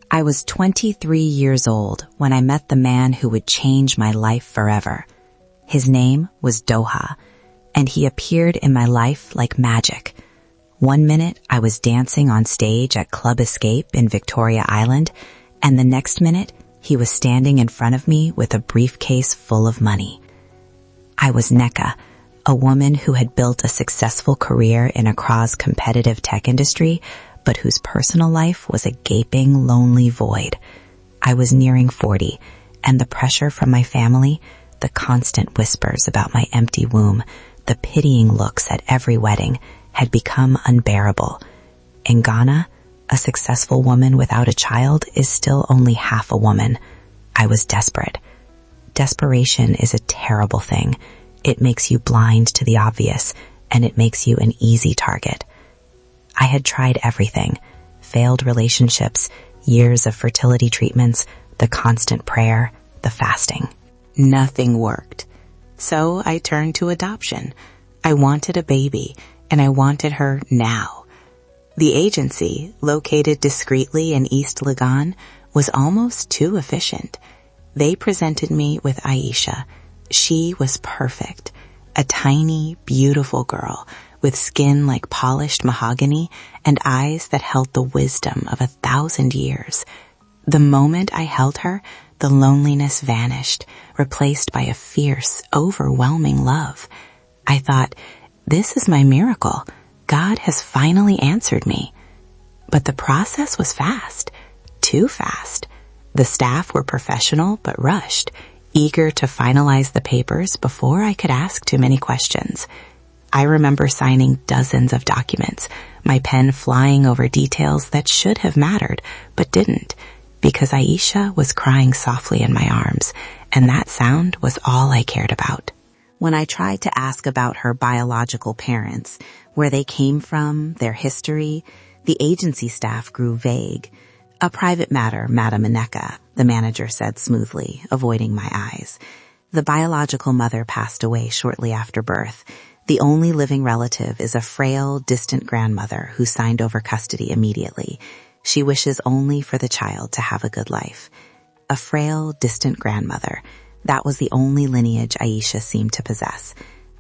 I was 23 years old when I met the man who would change my life forever. His name was Doha, and he appeared in my life like magic. One minute I was dancing on stage at Club Escape in Victoria Island, and the next minute he was standing in front of me with a briefcase full of money. I was Neka, a woman who had built a successful career in Accra's competitive tech industry, but whose personal life was a gaping, lonely void. I was nearing 40, and the pressure from my family, the constant whispers about my empty womb, the pitying looks at every wedding, had become unbearable. In Ghana, a successful woman without a child is still only half a woman. I was desperate. Desperation is a terrible thing. It makes you blind to the obvious, and it makes you an easy target. I had tried everything: failed relationships, years of fertility treatments, the constant prayer, the fasting. Nothing worked. So I turned to adoption. I wanted a baby, and I wanted her now. The agency, located discreetly in East Legon, was almost too efficient. They presented me with Aisha. She was perfect. A tiny, beautiful girl with skin like polished mahogany and eyes that held the wisdom of 1,000 years. The moment I held her, the loneliness vanished, replaced by a fierce, overwhelming love. I thought, this is my miracle. God has finally answered me. But the process was fast. Too fast. The staff were professional but rushed, eager to finalize the papers before I could ask too many questions. I remember signing dozens of documents, my pen flying over details that should have mattered, but didn't, because Aisha was crying softly in my arms, and that sound was all I cared about. When I tried to ask about her biological parents, where they came from, their history, the agency staff grew vague. "A private matter, Madam Ineka," the manager said smoothly, avoiding my eyes. The biological mother passed away shortly after birth. The only living relative is a frail, distant grandmother who signed over custody immediately. She wishes only for the child to have a good life. A frail, distant grandmother. That was the only lineage Aisha seemed to possess.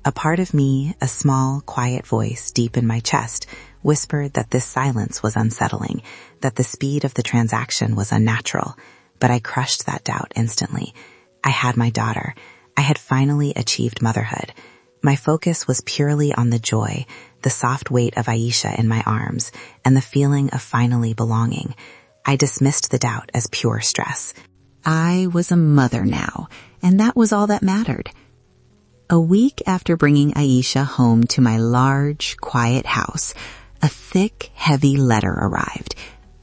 A part of me, a small, quiet voice deep in my chest, whispered that this silence was unsettling, that the speed of the transaction was unnatural. But I crushed that doubt instantly. I had my daughter. I had finally achieved motherhood. My focus was purely on the joy, the soft weight of Aisha in my arms, and the feeling of finally belonging. I dismissed the doubt as pure stress. I was a mother now, and that was all that mattered. A week after bringing Aisha home to my large, quiet house, a thick, heavy letter arrived.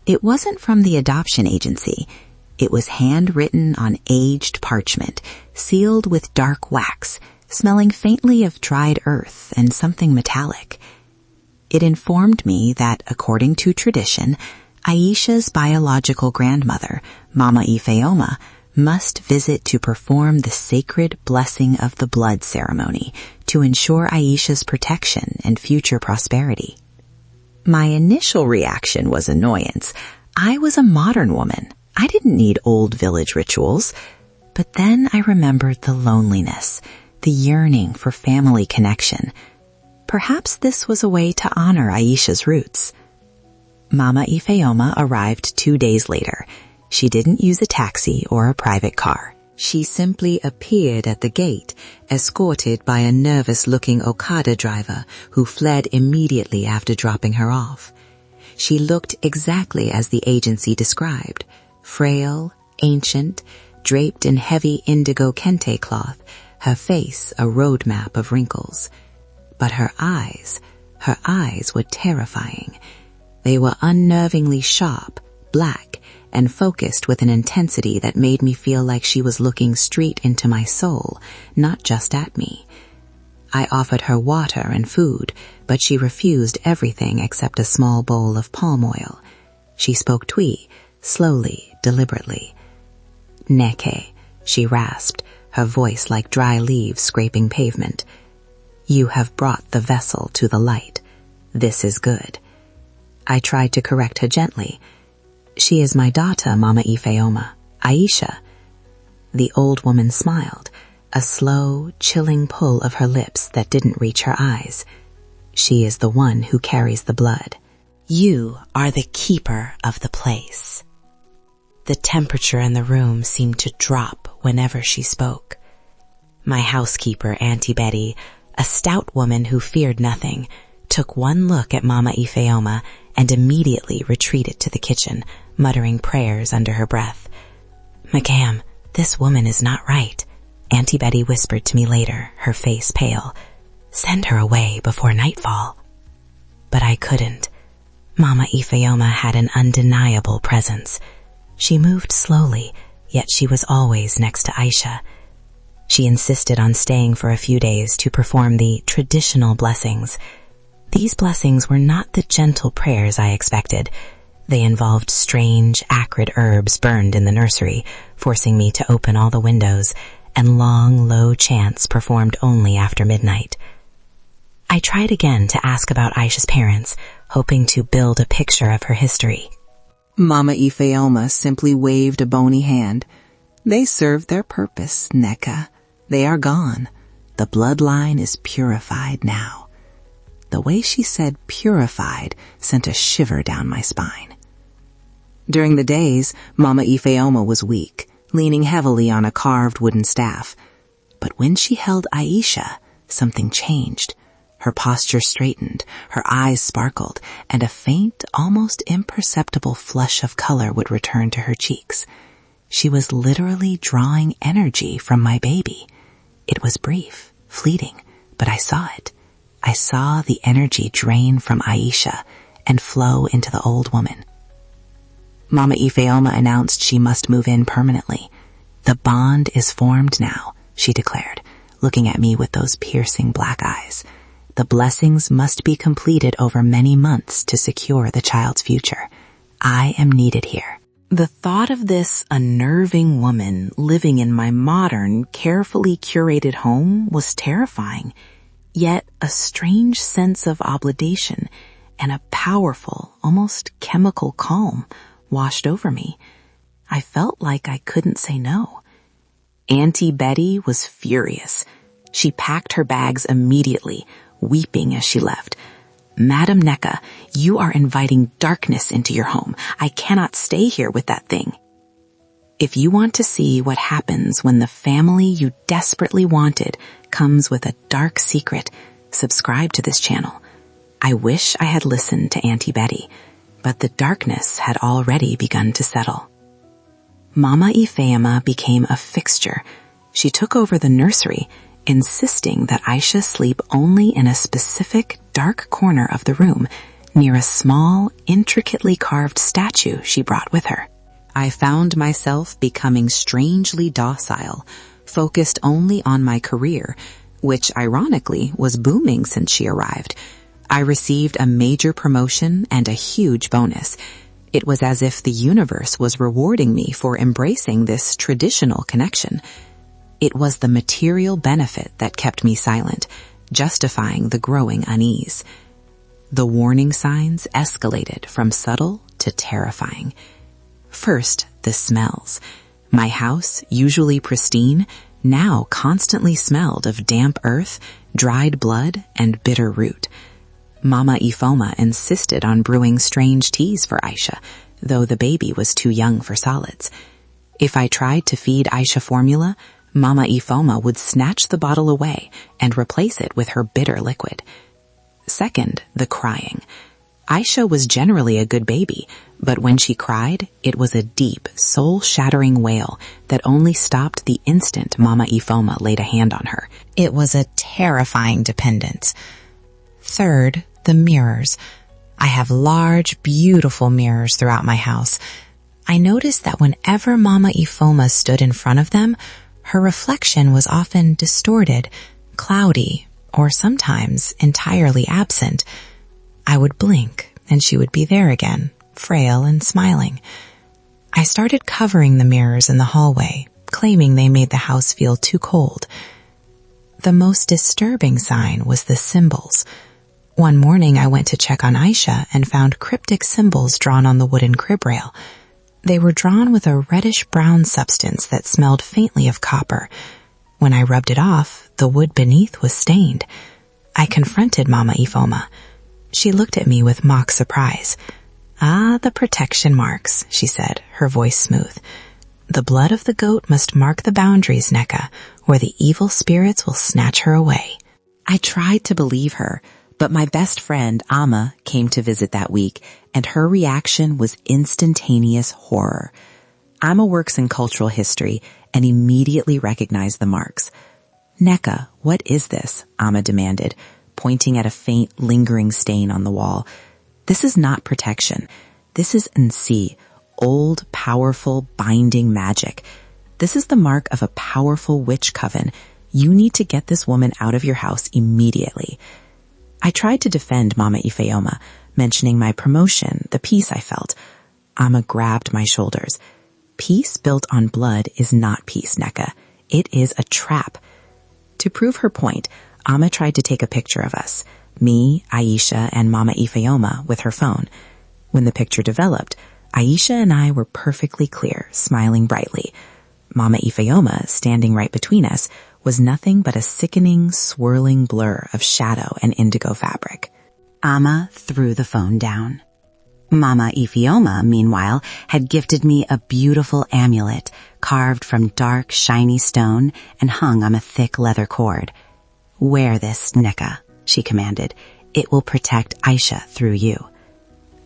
It wasn't from the adoption agency. It was handwritten on aged parchment, sealed with dark wax, smelling faintly of dried earth and something metallic. It informed me that, according to tradition, Aisha's biological grandmother, Mama Ifeoma, must visit to perform the sacred blessing of the blood ceremony to ensure Aisha's protection and future prosperity. My initial reaction was annoyance. I was a modern woman. I didn't need old village rituals. But then I remembered the loneliness, the yearning for family connection. Perhaps this was a way to honor Aisha's roots. Mama Ifeoma arrived 2 days later. She didn't use a taxi or a private car. She simply appeared at the gate, escorted by a nervous-looking Okada driver who fled immediately after dropping her off. She looked exactly as the agency described: frail, ancient, draped in heavy indigo kente cloth, her face a roadmap of wrinkles. But her eyes were terrifying. They were unnervingly sharp, black, and focused with an intensity that made me feel like she was looking straight into my soul, not just at me. I offered her water and food, but she refused everything except a small bowl of palm oil. She spoke Twi, slowly, deliberately. "Neke," she rasped, her voice like dry leaves scraping pavement. "You have brought the vessel to the light. This is good." I tried to correct her gently. She is my daughter, Mama Ifeoma, Aisha. The old woman smiled, a slow, chilling pull of her lips that didn't reach her eyes. She is the one who carries the blood. You are the keeper of the place. The temperature in the room seemed to drop whenever she spoke. My housekeeper, Auntie Betty, a stout woman who feared nothing, took one look at Mama Ifeoma and immediately retreated to the kitchen, muttering prayers under her breath. "Macam, this woman is not right," Auntie Betty whispered to me later, her face pale. "Send her away before nightfall." But I couldn't. Mama Ifeoma had an undeniable presence. She moved slowly, yet she was always next to Aisha. She insisted on staying for a few days to perform the traditional blessings. These blessings were not the gentle prayers I expected. They involved strange, acrid herbs burned in the nursery, forcing me to open all the windows, and long, low chants performed only after midnight. I tried again to ask about Aisha's parents, hoping to build a picture of her history. Mama Ifeoma simply waved a bony hand. "They served their purpose, Neka. They are gone. The bloodline is purified now." The way she said purified sent a shiver down my spine. During the days, Mama Ifeoma was weak, leaning heavily on a carved wooden staff. But when she held Aisha, something changed. Her posture straightened, her eyes sparkled, and a faint, almost imperceptible flush of color would return to her cheeks. She was literally drawing energy from my baby. It was brief, fleeting, but I saw it. I saw the energy drain from Aisha and flow into the old woman. Mama Ifeoma announced she must move in permanently. "The bond is formed now," she declared, looking at me with those piercing black eyes. "The blessings must be completed over many months to secure the child's future. I am needed here." The thought of this unnerving woman living in my modern, carefully curated home was terrifying, yet a strange sense of obligation and a powerful, almost chemical calm washed over me. I felt like I couldn't say no. Auntie Betty was furious. She packed her bags immediately, weeping as she left. "Madam Neka, you are inviting darkness into your home. I cannot stay here with that thing." If you want to see what happens when the family you desperately wanted comes with a dark secret, subscribe to this channel. I wish I had listened to Auntie Betty, but the darkness had already begun to settle. Mama Ifeoma became a fixture. She took over the nursery, insisting that Aisha sleep only in a specific dark corner of the room, near a small, intricately carved statue she brought with her. I found myself becoming strangely docile, focused only on my career, which ironically was booming since she arrived. I received a major promotion and a huge bonus. It was as if the universe was rewarding me for embracing this traditional connection. It was the material benefit that kept me silent, justifying the growing unease. The warning signs escalated from subtle to terrifying. First, the smells. My house, usually pristine, now constantly smelled of damp earth, dried blood, and bitter root. Mama Ifeoma insisted on brewing strange teas for Aisha, though the baby was too young for solids. If I tried to feed Aisha formula, Mama Ifeoma would snatch the bottle away and replace it with her bitter liquid. Second, the crying. Aisha was generally a good baby, but when she cried, it was a deep, soul-shattering wail that only stopped the instant Mama Ifeoma laid a hand on her. It was a terrifying dependence. Third, the mirrors. I have large, beautiful mirrors throughout my house. I noticed that whenever Mama Ifeoma stood in front of them, her reflection was often distorted, cloudy, or sometimes entirely absent. I would blink, and she would be there again, frail and smiling. I started covering the mirrors in the hallway, claiming they made the house feel too cold. The most disturbing sign was the symbols. One morning I went to check on Aisha and found cryptic symbols drawn on the wooden crib rail. They were drawn with a reddish-brown substance that smelled faintly of copper. When I rubbed it off, the wood beneath was stained. I confronted Mama Ifoma. She looked at me with mock surprise. "Ah, the protection marks," she said, her voice smooth. "The blood of the goat must mark the boundaries, Neka, or the evil spirits will snatch her away." I tried to believe her, but my best friend, Amma, came to visit that week, and her reaction was instantaneous horror. Amma works in cultural history and immediately recognized the marks. "Neka, what is this?" Amma demanded, pointing at a faint, lingering stain on the wall. "This is not protection. This is Nsi, old, powerful, binding magic. This is the mark of a powerful witch coven. You need to get this woman out of your house immediately." I tried to defend Mama Ifeoma, mentioning my promotion, the peace I felt. Amma grabbed my shoulders. "Peace built on blood is not peace, Neka. It is a trap." To prove her point, Amma tried to take a picture of us, me, Aisha, and Mama Ifeoma with her phone. When the picture developed, Aisha and I were perfectly clear, smiling brightly. Mama Ifeoma, standing right between us, was nothing but a sickening, swirling blur of shadow and indigo fabric. Amma threw the phone down. Mama Ifeoma, meanwhile, had gifted me a beautiful amulet carved from dark, shiny stone and hung on a thick leather cord. "Wear this, Neka," she commanded. "It will protect Aisha through you."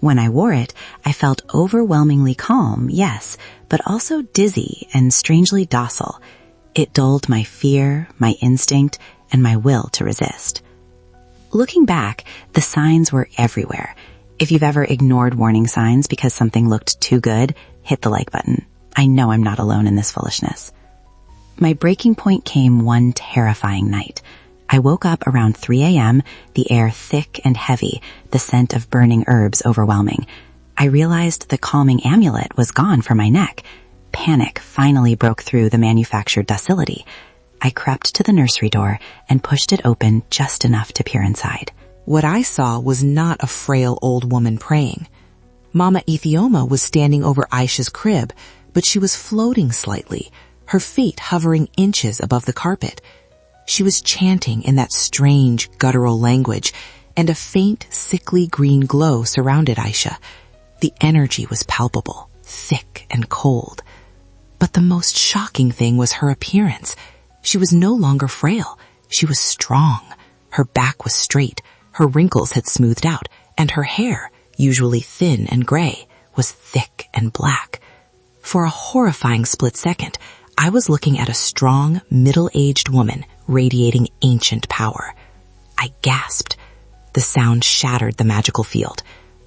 When I wore it, I felt overwhelmingly calm, yes, but also dizzy and strangely docile. It dulled my fear, my instinct, and my will to resist. Looking back, the signs were everywhere. If you've ever ignored warning signs because something looked too good, hit the like button. I know I'm not alone in this foolishness. My breaking point came one terrifying night. I woke up around 3 a.m., the air thick and heavy, the scent of burning herbs overwhelming. I realized the calming amulet was gone from my neck. Panic finally broke through the manufactured docility. I crept to the nursery door and pushed it open just enough to peer inside. What I saw was not a frail old woman praying. Mama Ifeoma was standing over Aisha's crib, but she was floating slightly, her feet hovering inches above the carpet. She was chanting in that strange, guttural language, and a faint, sickly green glow surrounded Aisha. The energy was palpable, thick and cold. But the most shocking thing was her appearance. She was no longer frail. She was strong. Her back was straight. Her wrinkles had smoothed out, and her hair, usually thin and gray, was thick and black. For a horrifying split second, I was looking at a strong, middle-aged woman radiating ancient power. I gasped. The sound shattered the magical field.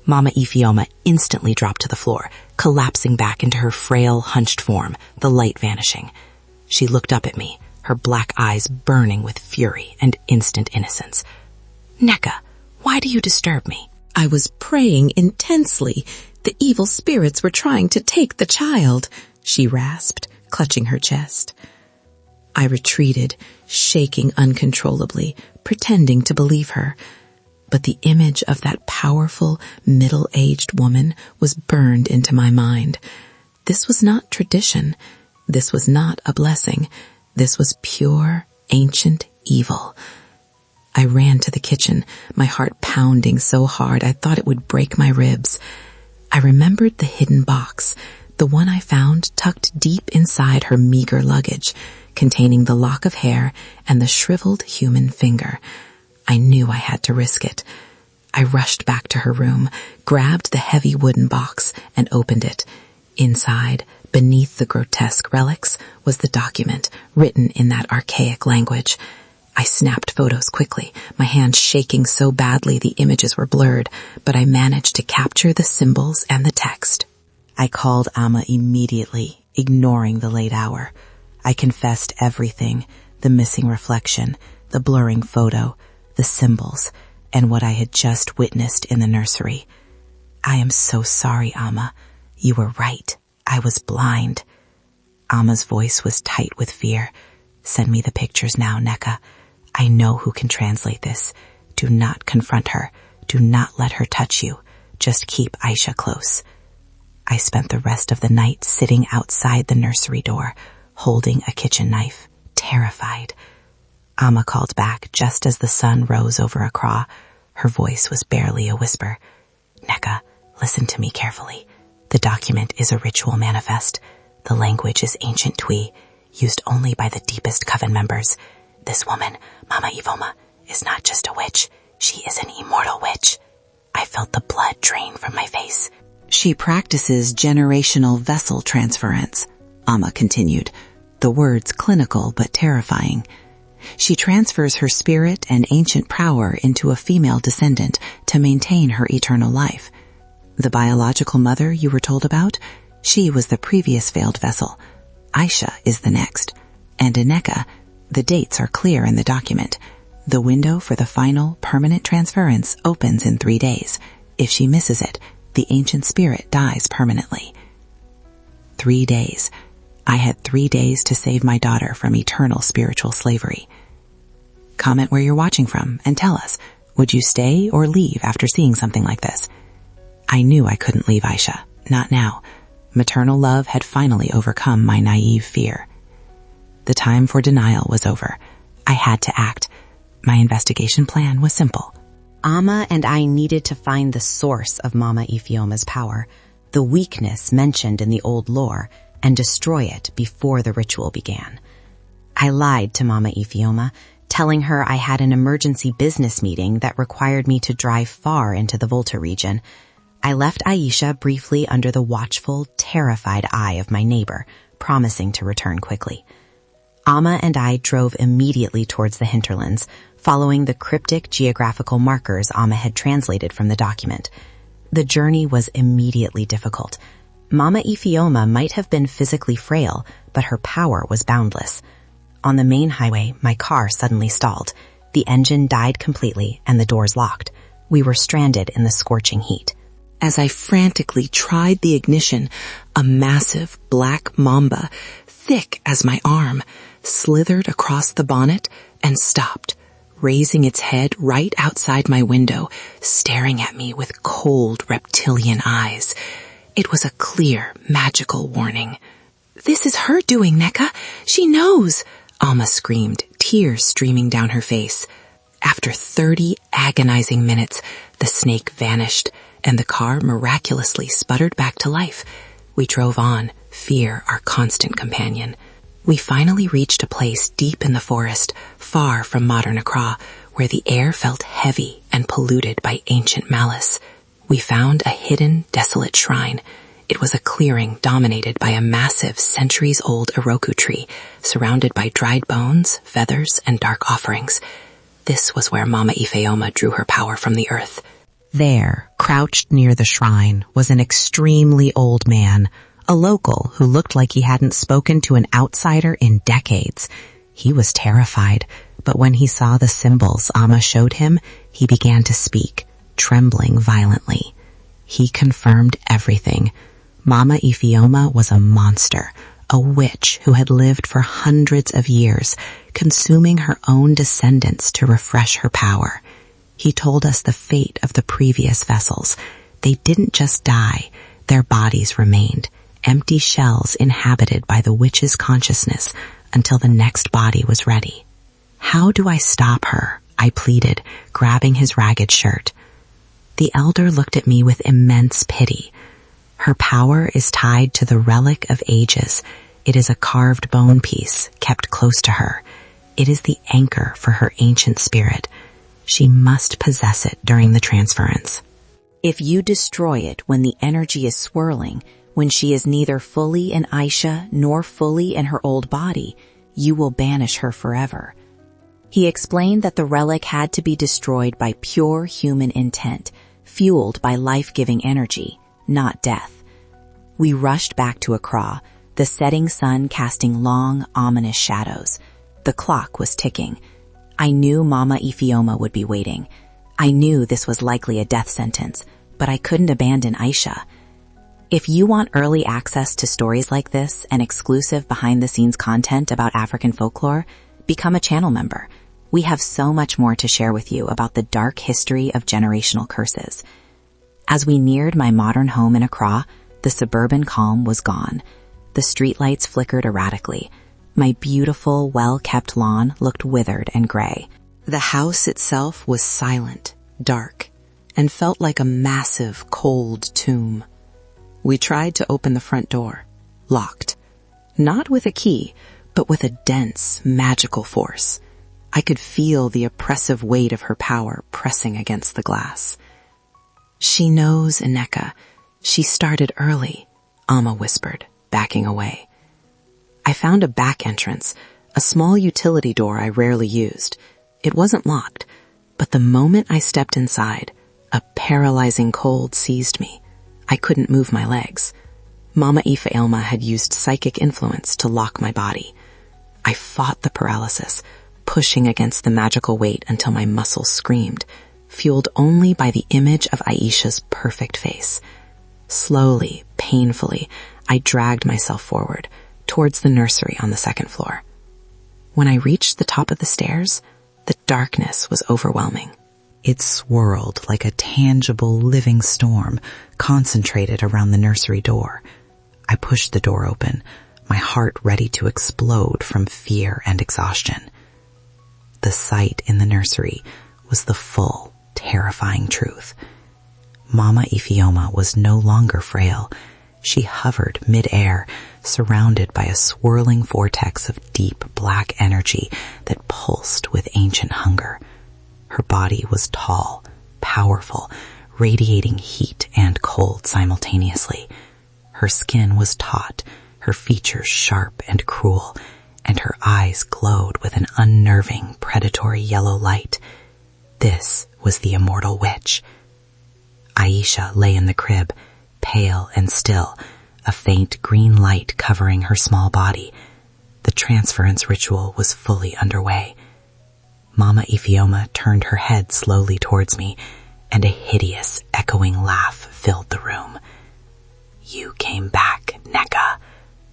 Mama Ifeoma instantly dropped to the floor, collapsing back into her frail, hunched form, the light vanishing. She looked up at me, her black eyes burning with fury and instant innocence. "Neka, why do you disturb me?" "I was praying intensely. The evil spirits were trying to take the child," she rasped, clutching her chest. I retreated, shaking uncontrollably, pretending to believe her. But the image of that powerful, middle-aged woman was burned into my mind. This was not tradition. This was not a blessing. This was pure, ancient evil. I ran to the kitchen, my heart pounding so hard I thought it would break my ribs. I remembered the hidden box, the one I found tucked deep inside her meager luggage, containing the lock of hair and the shriveled human finger. I knew I had to risk it. I rushed back to her room, grabbed the heavy wooden box, and opened it. Inside, beneath the grotesque relics, was the document, written in that archaic language. I snapped photos quickly, my hands shaking so badly the images were blurred, but I managed to capture the symbols and the text. I called Amma immediately, ignoring the late hour. I confessed everything, the missing reflection, the blurring photo, the symbols, and what I had just witnessed in the nursery. "I am so sorry, Amma. You were right. I was blind." Amma's voice was tight with fear. "Send me the pictures now, Neka. I know who can translate this. Do not confront her. Do not let her touch you. Just keep Aisha close." I spent the rest of the night sitting outside the nursery door, holding a kitchen knife, terrified. Amma called back just as the sun rose over Accra. Her voice was barely a whisper. Neka, listen to me carefully. The document is a ritual manifest. The language is ancient Twi, used only by the deepest coven members. This woman, Mama Ivoma, is not just a witch. She is an immortal witch. I felt the blood drain from my face. She practices generational vessel transference, Amma continued, the words clinical but terrifying. She transfers her spirit and ancient power into a female descendant to maintain her eternal life. The biological mother you were told about, she was the previous failed vessel. Aisha is the next. And Ineka, the dates are clear in the document. The window for the final permanent transference opens in 3 days. If she misses it, the ancient spirit dies permanently. 3 days. I had 3 days to save my daughter from eternal spiritual slavery. Comment where you're watching from and tell us, would you stay or leave after seeing something like this? I knew I couldn't leave Aisha. Not now. Maternal love had finally overcome my naive fear. The time for denial was over. I had to act. My investigation plan was simple. Amma and I needed to find the source of Mama Ifeoma's power, the weakness mentioned in the old lore, and destroy it before the ritual began. I lied to Mama Ifeoma, telling her I had an emergency business meeting that required me to drive far into the Volta region. I left Aisha briefly under the watchful, terrified eye of my neighbor, promising to return quickly. Amma and I drove immediately towards the hinterlands, following the cryptic geographical markers Amma had translated from the document. The journey was immediately difficult. Mama Ifeoma might have been physically frail, but her power was boundless. On the main highway, my car suddenly stalled. The engine died completely and the doors locked. We were stranded in the scorching heat. As I frantically tried the ignition, a massive black mamba, thick as my arm, slithered across the bonnet and stopped, raising its head right outside my window, staring at me with cold reptilian eyes. It was a clear, magical warning. "This is her doing, Neka. She knows," Alma screamed, tears streaming down her face. After 30 agonizing minutes, the snake vanished, and the car miraculously sputtered back to life. We drove on, fear our constant companion. We finally reached a place deep in the forest, far from modern Accra, where the air felt heavy and polluted by ancient malice. We found a hidden, desolate shrine. It was a clearing dominated by a massive, centuries-old Oroku tree, surrounded by dried bones, feathers, and dark offerings. This was where Mama Ifeoma drew her power from the earth. There, crouched near the shrine, was an extremely old man, a local who looked like he hadn't spoken to an outsider in decades. He was terrified, but when he saw the symbols Amma showed him, he began to speak, trembling violently. He confirmed everything. Mama Ifeoma was a monster, a witch who had lived for hundreds of years, consuming her own descendants to refresh her power. He told us the fate of the previous vessels. They didn't just die, their bodies remained, empty shells inhabited by the witch's consciousness until the next body was ready. "How do I stop her?" I pleaded, grabbing his ragged shirt. The elder looked at me with immense pity. "Her power is tied to the relic of ages. It is a carved bone piece kept close to her. It is the anchor for her ancient spirit. She must possess it during the transference. If you destroy it when the energy is swirling, when she is neither fully in Aisha nor fully in her old body, you will banish her forever." He explained that the relic had to be destroyed by pure human intent, fueled by life-giving energy, not death. We rushed back to Accra, the setting sun casting long, ominous shadows. The clock was ticking. I knew Mama Ifeoma would be waiting. I knew this was likely a death sentence, but I couldn't abandon Aisha. If you want early access to stories like this and exclusive behind-the-scenes content about African folklore, become a channel member. We have so much more to share with you about the dark history of generational curses. As we neared my modern home in Accra, The suburban calm was gone. The streetlights flickered erratically. My beautiful, well-kept lawn looked withered and gray. The house itself was silent, dark, and felt like a massive, cold tomb. We tried to open the front door. Locked. Not with a key, but with a dense, magical force. I could feel the oppressive weight of her power pressing against the glass. "She knows, Ineka. She started early," Amma whispered, backing away. I found a back entrance, a small utility door I rarely used. It wasn't locked, but the moment I stepped inside, a paralyzing cold seized me. I couldn't move my legs. Mama Ifaelma had used psychic influence to lock my body. I fought the paralysis, pushing against the magical weight until my muscles screamed, fueled only by the image of Aisha's perfect face. Slowly, painfully, I dragged myself forward, towards the nursery on the second floor. When I reached the top of the stairs, the darkness was overwhelming. It swirled like a tangible, living storm, concentrated around the nursery door. I pushed the door open, my heart ready to explode from fear and exhaustion. The sight in the nursery was the full, terrifying truth. Mama Ifioma was no longer frail. She hovered mid-air, surrounded by a swirling vortex of deep black energy that pulsed with ancient hunger. Her body was tall, powerful, radiating heat and cold simultaneously. Her skin was taut, her features sharp and cruel, and her eyes glowed with an unnerving, predatory yellow light. This was the Immortal Witch. Aisha lay in the crib, pale and still, a faint green light covering her small body. The transference ritual was fully underway. Mama Ifioma turned her head slowly towards me, and a hideous, echoing laugh filled the room. "You came back, Neka,"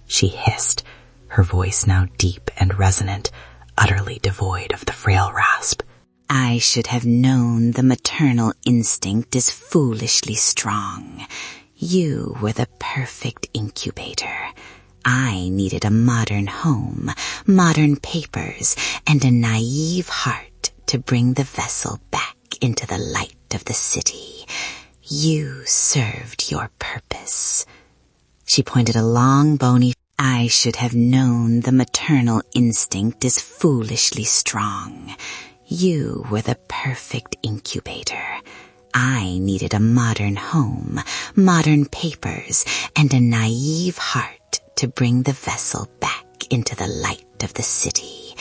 she hissed, her voice now deep and resonant, utterly devoid of the frail rasp. "I should have known the maternal instinct is foolishly strong. You were the perfect incubator. I needed a modern home, modern papers, and a naive heart to bring the vessel back into the light of the city. You served your purpose." She pointed a long, bony. "I should have known the maternal instinct is foolishly strong. You were the perfect incubator. I needed a modern home, modern papers, and a naive heart to bring the vessel back into the light of the city.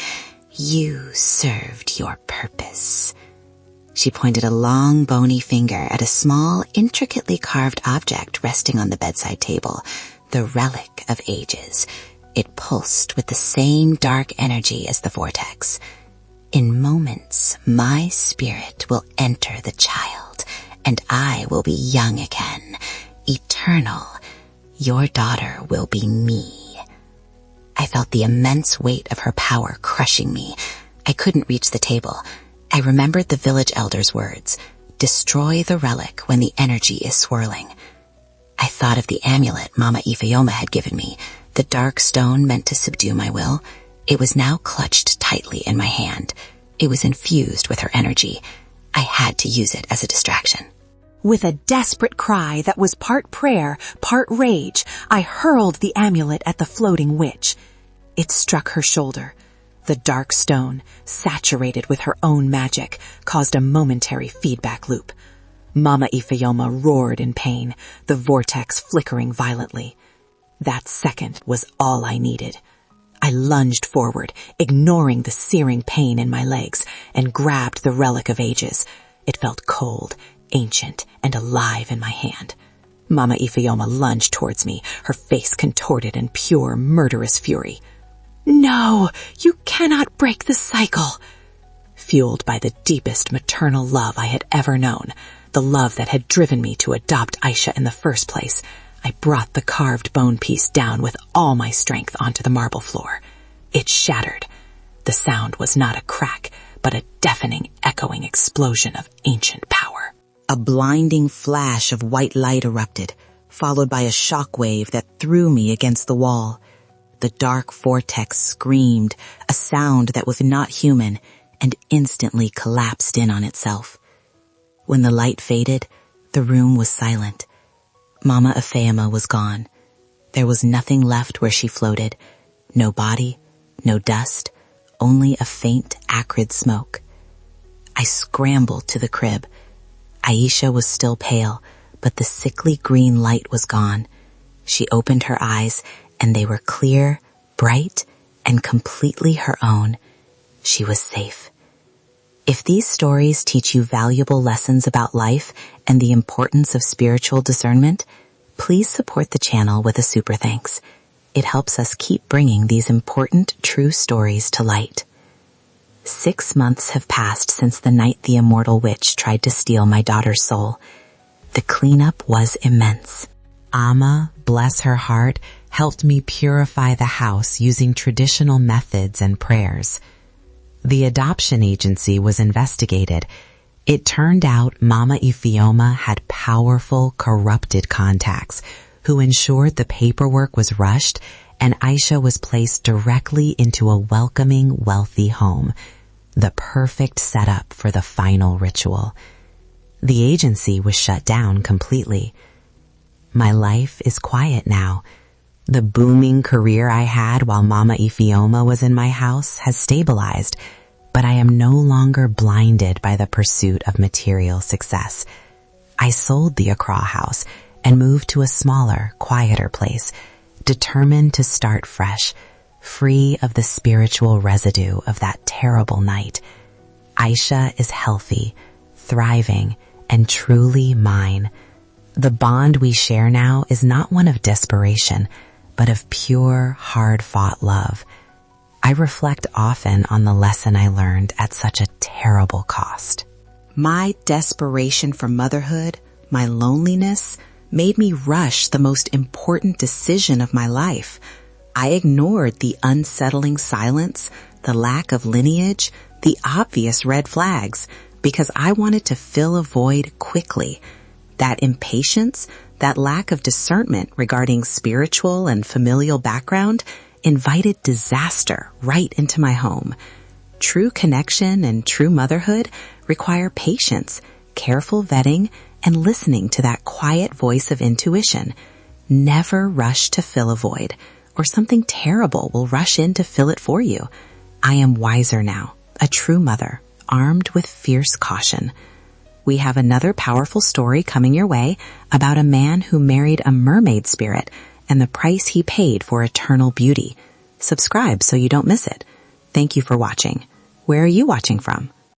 You served your purpose." She pointed a long, bony finger at a small, intricately carved object resting on the bedside table, the relic of ages. It pulsed with the same dark energy as the vortex. "In moments, my spirit will enter the child, and I will be young again, eternal. Your daughter will be me." I felt the immense weight of her power crushing me. I couldn't reach the table. I remembered the village elder's words, "Destroy the relic when the energy is swirling." I thought of the amulet Mama Ifioma had given me, the dark stone meant to subdue my will. It was now clutched tightly in my hand. It was infused with her energy. I had to use it as a distraction. With a desperate cry that was part prayer, part rage, I hurled the amulet at the floating witch. It struck her shoulder. The dark stone, saturated with her own magic, caused a momentary feedback loop. Mama Ifioma roared in pain, the vortex flickering violently. That second was all I needed. I lunged forward, ignoring the searing pain in my legs, and grabbed the relic of ages. It felt cold, ancient, and alive in my hand. Mama Ifioma lunged towards me, her face contorted in pure, murderous fury. "No, you cannot break the cycle." Fueled by the deepest maternal love I had ever known, the love that had driven me to adopt Aisha in the first place, I brought the carved bone piece down with all my strength onto the marble floor. It shattered. The sound was not a crack, but a deafening, echoing explosion of ancient power. A blinding flash of white light erupted, followed by a shockwave that threw me against the wall. The dark vortex screamed, a sound that was not human, and instantly collapsed in on itself. When the light faded, the room was silent. Mama Ifeoma was gone. There was nothing left where she floated. No body, no dust, only a faint, acrid smoke. I scrambled to the crib. Aisha was still pale, but the sickly green light was gone. She opened her eyes, and they were clear, bright, and completely her own. She was safe. If these stories teach you valuable lessons about life and the importance of spiritual discernment, please support the channel with a super thanks. It helps us keep bringing these important, true stories to light. 6 months have passed since the night the Immortal Witch tried to steal my daughter's soul. The cleanup was immense. Amma, bless her heart, helped me purify the house using traditional methods and prayers. The adoption agency was investigated. It turned out Mama Ifeoma had powerful, corrupted contacts who ensured the paperwork was rushed and Aisha was placed directly into a welcoming, wealthy home, the perfect setup for the final ritual. The agency was shut down completely. My life is quiet now. The booming career I had while Mama Ifeoma was in my house has stabilized, but I am no longer blinded by the pursuit of material success. I sold the Accra house and moved to a smaller, quieter place, determined to start fresh, free of the spiritual residue of that terrible night. Aisha is healthy, thriving, and truly mine. The bond we share now is not one of desperation, but of pure, hard-fought love. I reflect often on the lesson I learned at such a terrible cost. My desperation for motherhood, my loneliness, made me rush the most important decision of my life. I ignored the unsettling silence, the lack of lineage, the obvious red flags, because I wanted to fill a void quickly. That impatience, that lack of discernment regarding spiritual and familial background invited disaster right into my home. True connection and true motherhood require patience, careful vetting, and listening to that quiet voice of intuition. Never rush to fill a void, or something terrible will rush in to fill it for you. I am wiser now, a true mother, armed with fierce caution. We have another powerful story coming your way about a man who married a mermaid spirit and the price he paid for eternal beauty. Subscribe so you don't miss it. Thank you for watching. Where are you watching from?